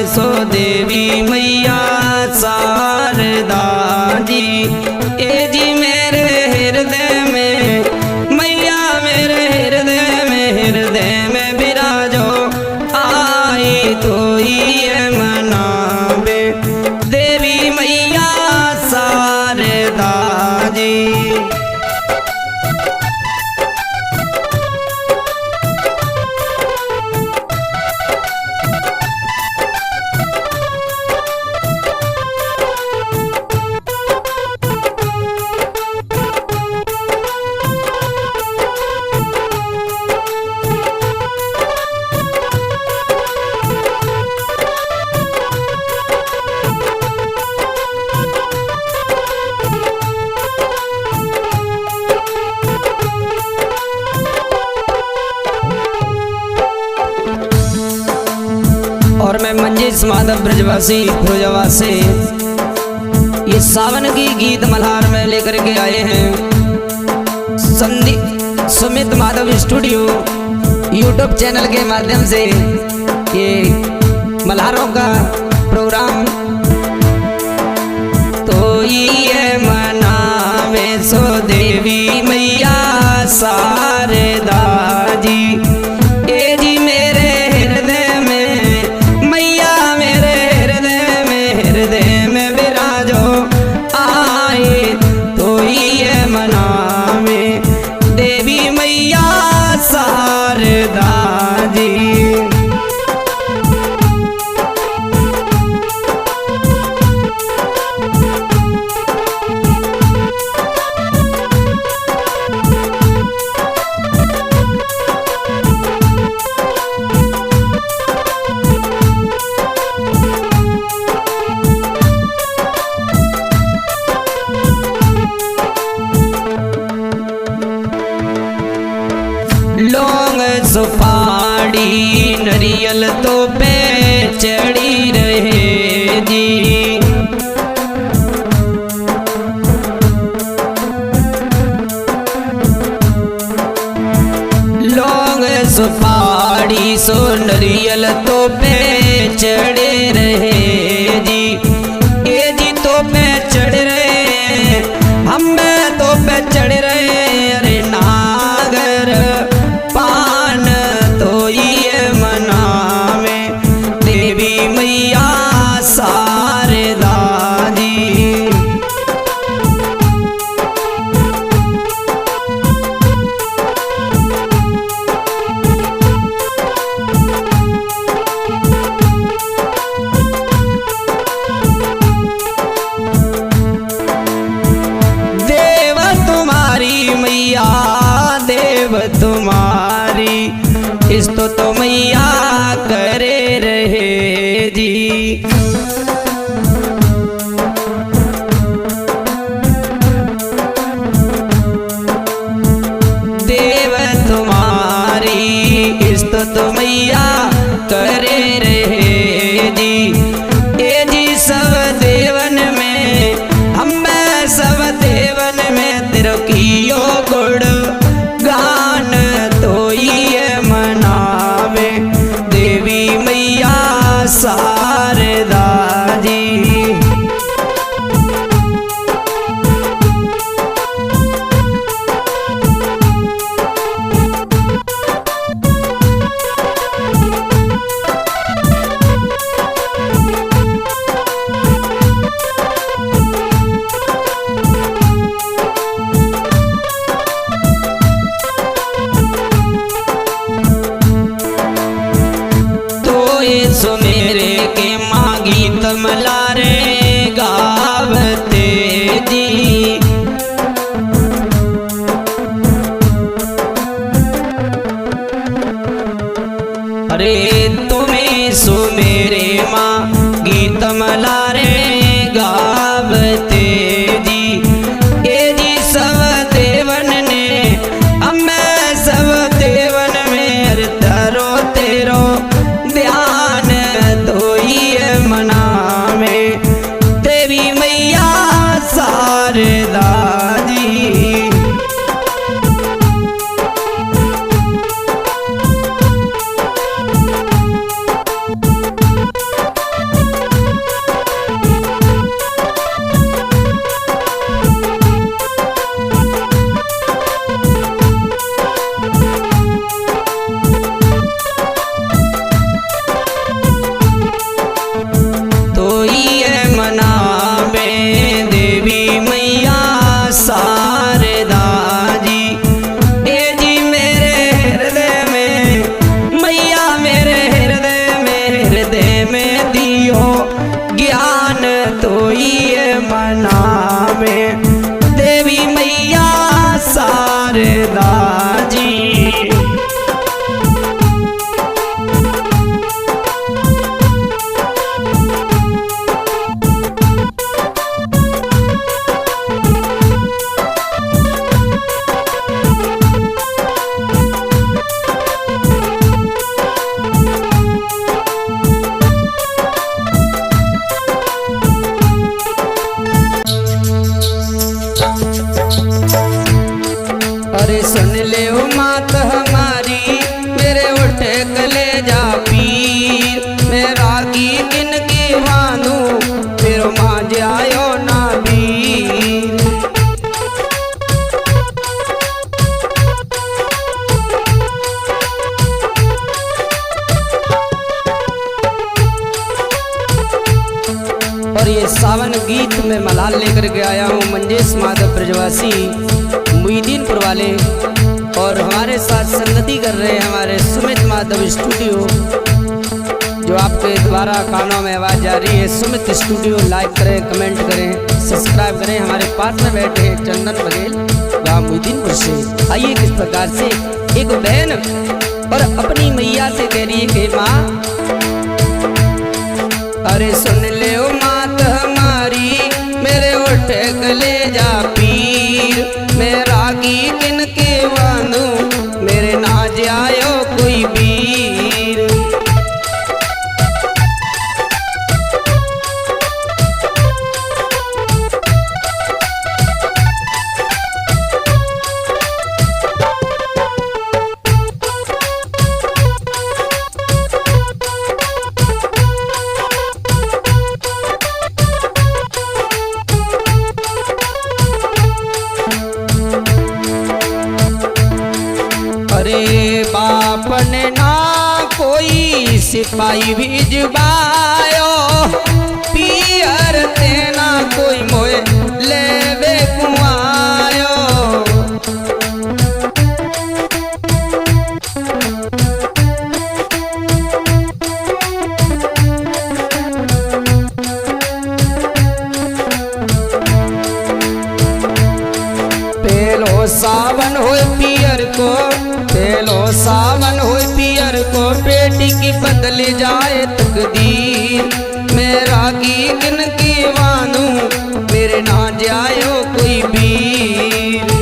सो देवी मैया शारदा जी। ए जी मेरे हृदय में मैया, मेरे हृदय में विराजो, आई तो ये मनावे देवी मैया शारदा जी। और मैं मंजीश माधव ब्रजवासी फिरोजावा से ये सावन की गीत मल्हार में लेकर के आए हैं। Sandeep Sumit Madhav studio YouTube channel के माध्यम से ये मल्हारों का प्रोग्राम। तो ये मनावे सो देवी मैया शारदा जी। ए जी मेरे हृदय में मैया, मेरे हृदय में विराजो, आए तो ये मनावे देवी मैया शारदा जी। लौंग सुपारी नरियल तो पे चढ़ी रहे जी। लौंग सुपारी सो नरियल तो पे चढ़े रहे जी। ये जी तो पे चढ़ रहे, हम तो पे चढ़ रहे। अरे नागर पान तो ये मनावे देवी मैया शारदा जी। देव तुम्हारी मैया, देव तुम्हारी इस्तो तो मैया करे रहे जी। देव तुम्हारी इस्तो तो मैया करे रहे जी। ए जी सब देवन में, हम सब देवन में तेरो कियो गुण गान तो ये मनावे देवी मैया शारदा जी। सो मेरे के मांगी तमलारे गावते जी। अरे तुम्हें सो मेरे माँ गीत मलारे गावते जी। ये जी सब देवन ने, मैं सब देवन में अरे तारो तेरो ध्यान तो ये मनावे देवी मैया शारदा जी। मात हमारी मेरे उठे कलेजा पीर मेरा की किनकी वानू मेरो मांझ आयो ना वीर। और ये सावन गीत में मलाल लेकर के आया हूँ मंजेश माधव ब्रजवासी मुईदीनपुर वाले, और हमारे साथ संगति कर रहे हैं हमारे सुमित माधव स्टूडियो, जो आपके द्वारा कानों में आवाज जा रही है। सुमित स्टूडियो लाइक करें, कमेंट करें, सब्सक्राइब करें। हमारे पास में बैठे हैं चंदन बघेल गाँव मुईदीनपुर से। आइए किस प्रकार से एक बहन और अपनी मैया से कह रही है कि माँ अरे सुन ले ओ मात हमारी मेरे उठे कलेजा पीर मेरा की किनके वानू मेरे नाज आयो कोई वीर। अरे बाप ने ना कोई सिपाही भिजवायो पियर तेना कोई मोए लेवे कुआयो। पेलो सावन हो पियर को पेलो सावन हो पियर को बेटी की बदल जाए तकदीर मेरा की किनकी वानू मेरे ना जायो कोई वीर।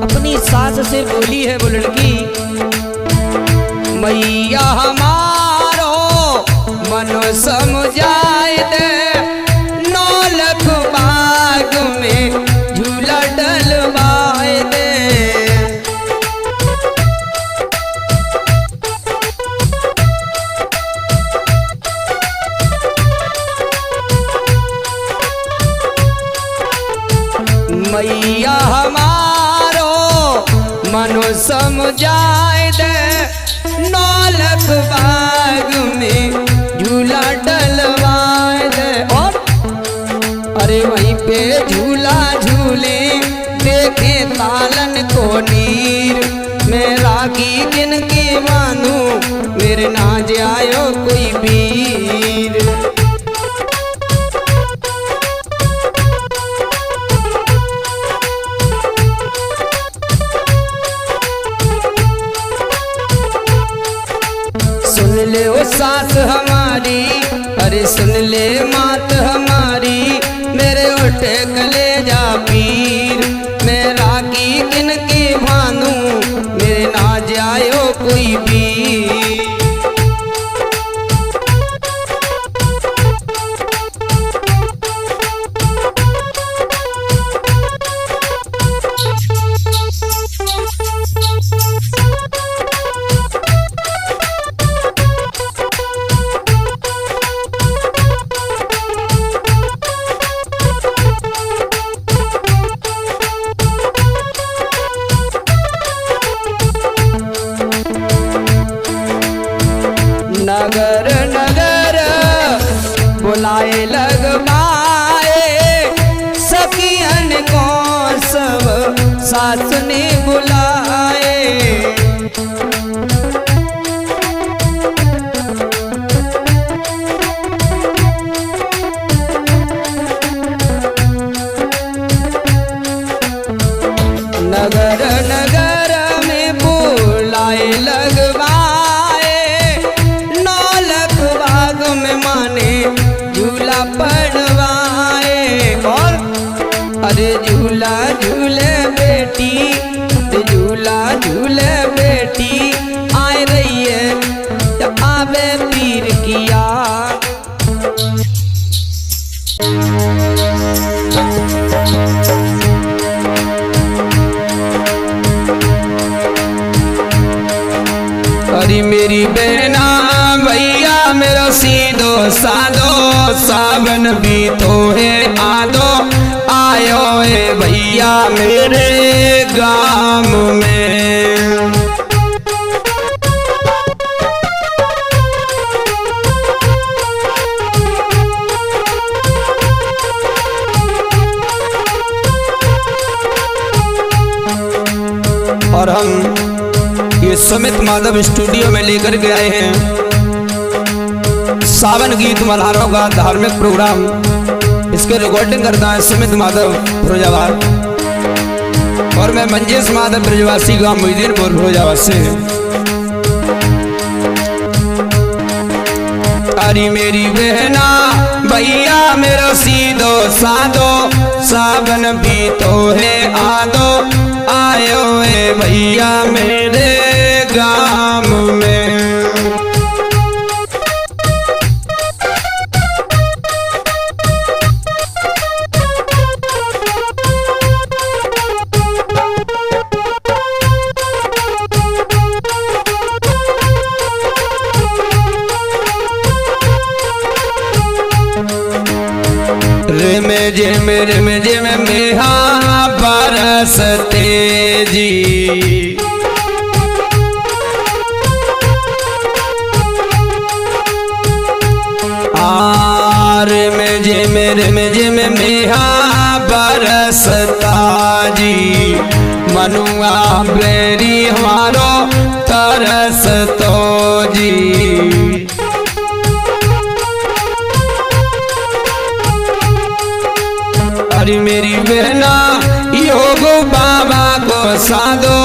अपनी सास से बोली है वो लड़की मैया हमारो मनो समझाए दे नौलख बाग में झूला डलवाए दे। मैया हमारो मनो समझाए दे नौलख बाग में झूला डलवाए दे। और अरे वहीं पे झूला झूले देखे तालन को नीर मेरा की किनकी मानू मेरे नाज आयो कोई वीर। सुन ले ओ सास हमारी अरे सुन ले मात हमारी मेरे उठे कलेजा पीर मेरा की किनकी भानू मेरे नाज आयो कोई वीर। नगर नगर बुलाए लगवाए सखियन को सब सास ने बुलाए। नगर नगर में बुलाए लगवाए नौलख बाग में माने झूला पड़वाए। और अरे झूला झूले बेटी आवे पीर किया। अरे मेरी बहना भैया मेरा सीधो साधो सावन भी तो है आदो आयो है भैया मेरे गाँव में। और हम ये सुमित माधव स्टूडियो में लेकर के आए हैं सावन गीत मल्हारों का धार्मिक प्रोग्राम। इसके रिकॉर्डिंग करता है सुमित माधव फिरोजाबाद और मैं मंजेश माधव ब्रजवासी गांव मुईदीनपुर फिरोजाबाद से। अरे मेरी बहना भैया मेरा सीधो साधो सावन भी तो है आदो आयो है भैया मेरे गाँव में। रिम झिम मेहा बरसते जी। रिम झिम मेहा बरसता जी मनुआ बेरी हमारो तरस तो जी। अरे मेरी बहना योग बाबा को साधो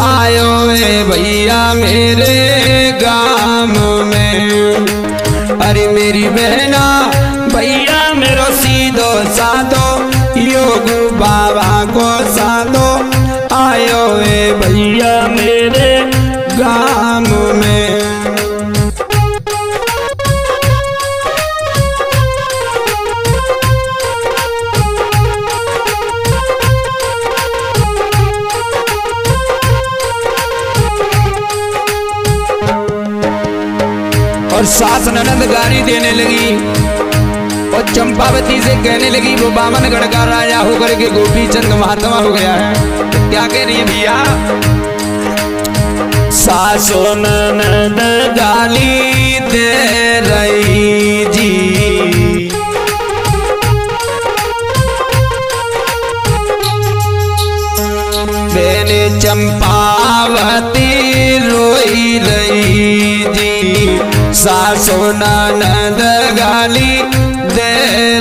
आयो है भैया मेरे गाँव में। अरे मेरी बहना भैया मेरो सीधो साधो योग बाबा को साधो आयो है भैया मेरे गाँव में। और सास ननद गारी देने लगी और चंपावती से कहने लगी वो बामनगढ़ का राजा होकर के गोपी चंद महात्मा हो गया है। तो क्या कह रही है भैया? सासो ननद गाली दे रही जी बेने चंपावती रोई रही जी। सासो ननद गाली दे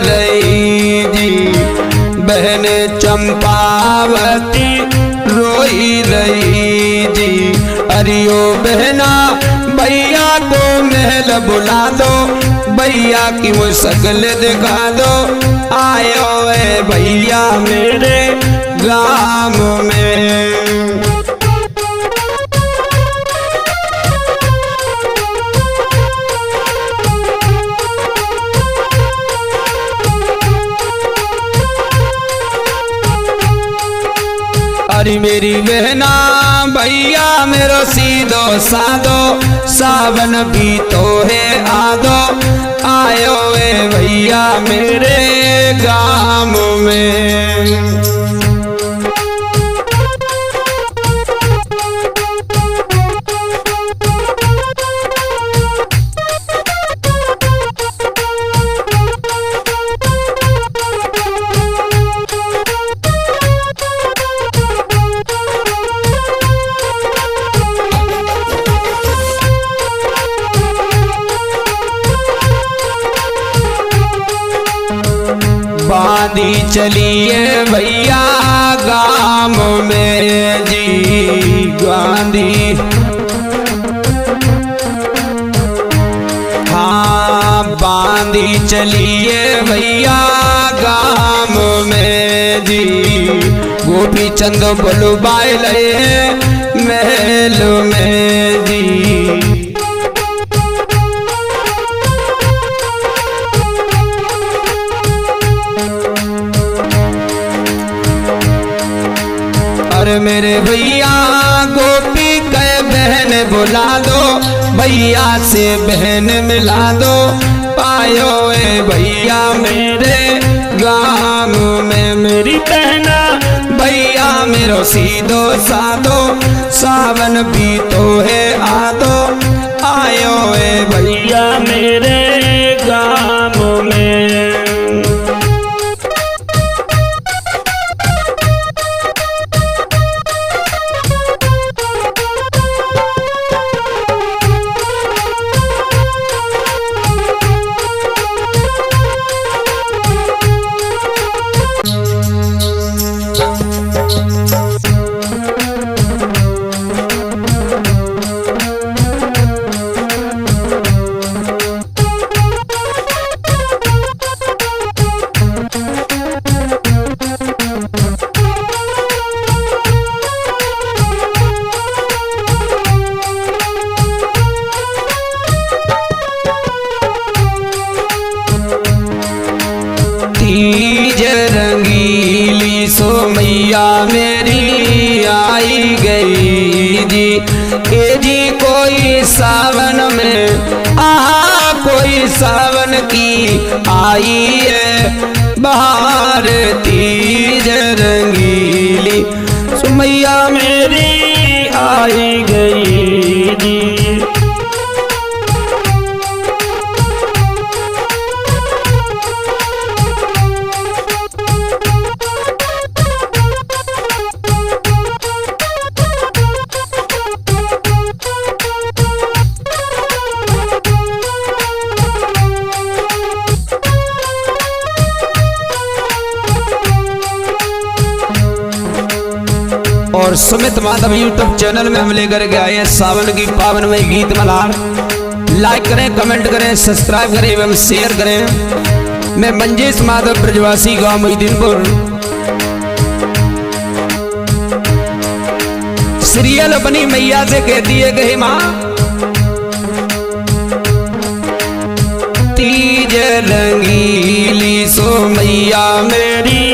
रही जी बहन चंपावती रोई रही जी। अरियो बहना भैया को महल बुला दो भैया की वो शकल दिखा दो आयो है भैया मेरे गाँव में। अरे मेरी बहना भैया मेरो सीधो साधो सावन भी तो है आदो आयो है भैया मेरे गाँव में। बांधी चलिए भैया गाँव में जी गांधी। हाँ बांधी चलिए भैया गाँव में जी गोपी चंद बुलवाए लए महल में जी। बुला दो, भैया से बहन मिला दो, पायो ए भैया मेरे गाँव में। मेरी बहना भैया मेरो सीधो साधो, सावन भी तो है आदो, आयो ए भैया मेरे गाँव में। तीज रंगीली सो मैया मेरी आई गई जी, ए जी कोई सावन में कोई सावन की आई है बाहर। तीज रंगीली सो मैया मेरी आई गई जी। और सुमित माधव यूट्यूब चैनल में हम लेकर के आए हैं सावन की पावन में गीत मल्हार। लाइक करें, कमेंट करें, सब्सक्राइब करें एवं शेयर करें। मैं मंजेश माधव ब्रजवासी गांव मोहिदीनपुर। सीरियल अपनी मैया से कहती है कि माँ तीज रंगीली सो मैया मेरी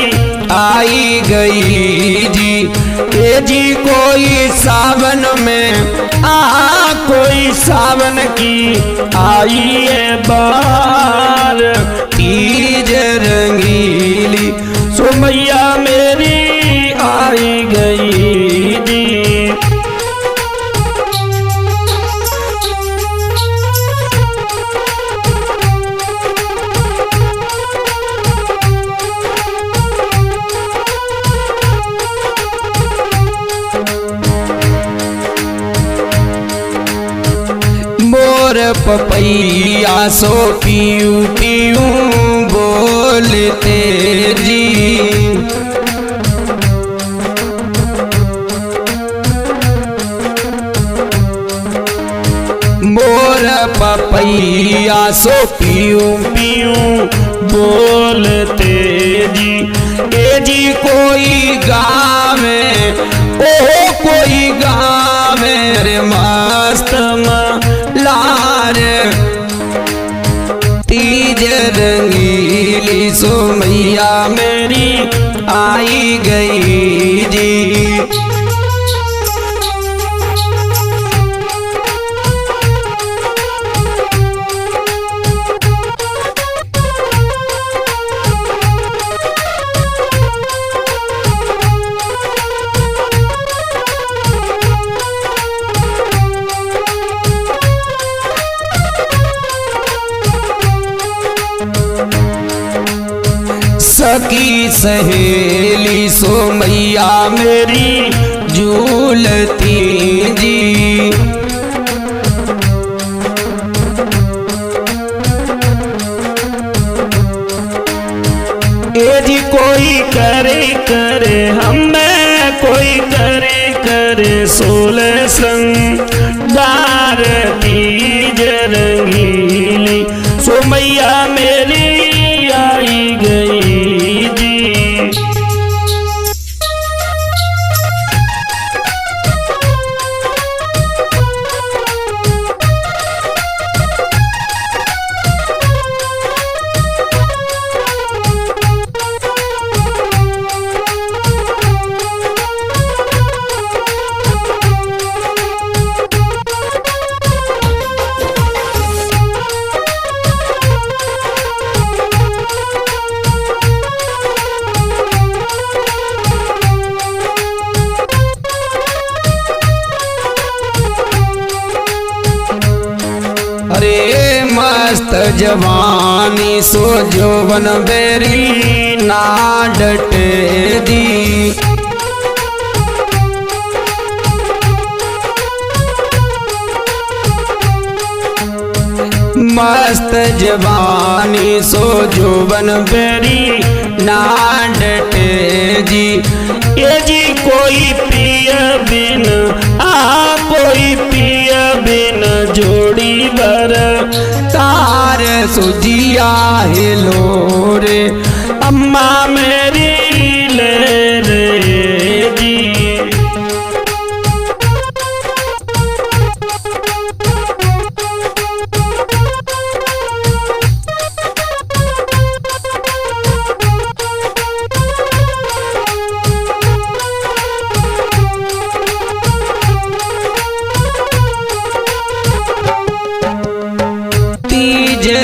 आई गई जी, ए जी कोई सावन में कोई सावन की आई है बार। तीज रंगीली सो मैया मेरी आई गई जी। मोर पपैया सो पीऊ पीऊ बोलते जी, मोर पपैया सो पीऊ पीऊ बोलते जी, ए जी कोई गाँव में कोई गाँव में रे मस्त लार। तीज रंगीली सो मैया मेरी आई गई जी। सखी सहेली सो मैया मेरी झूलती जी, ए जी कोई करे करे हमें कोई करे करे 16 संगार। तीज रंगीली सो मैया मेरी आई गई जी। अरे मस्त जवानी सो जोवन बेरी ना डटे दी। मस्त जवानी सो जोवन बेरी ना डटे जी। ये जी कोई पिया बिन कोई पिया बिन जोड़ी बर तार सुजिया हिलो रे अम्मा मेरी ले रे जी।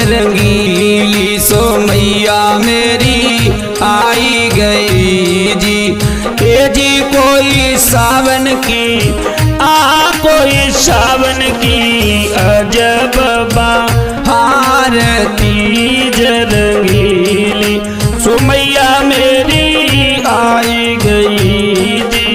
रंगीली सो मैया मेरी आई गई जी। ये जी कोई सावन की कोई सावन की अजब बहार तीज रंगीली सो मैया मेरी आई गई जी।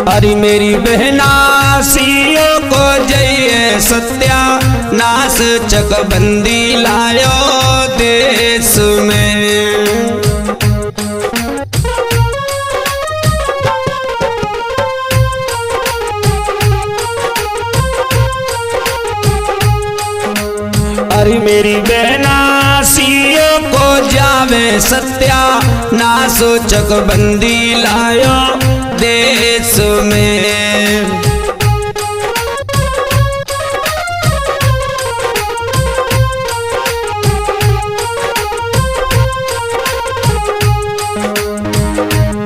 अरे मेरी बहना सियो को जय सत्या नास चकबंदी लायो देश में। अरे मेरी बहना सियो को जावे सत्या नासो चकबंदी लायो देश में।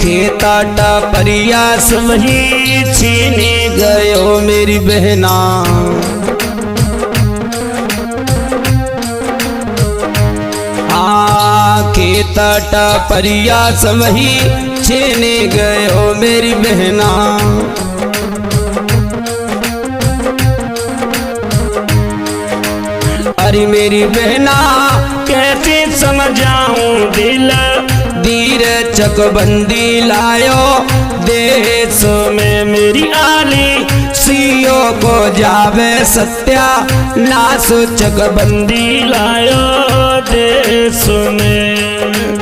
खेताटा परियास वही छीने गयो मेरी बहना। खेताटा परियास वही छीने गयो मेरी बहना। अरे मेरी बहना कैसे समझाऊं दिल दीर चकबंदी लायो देश में। मेरी आली सियो को जावे सत्या नासो चकबंदी लायो देश में।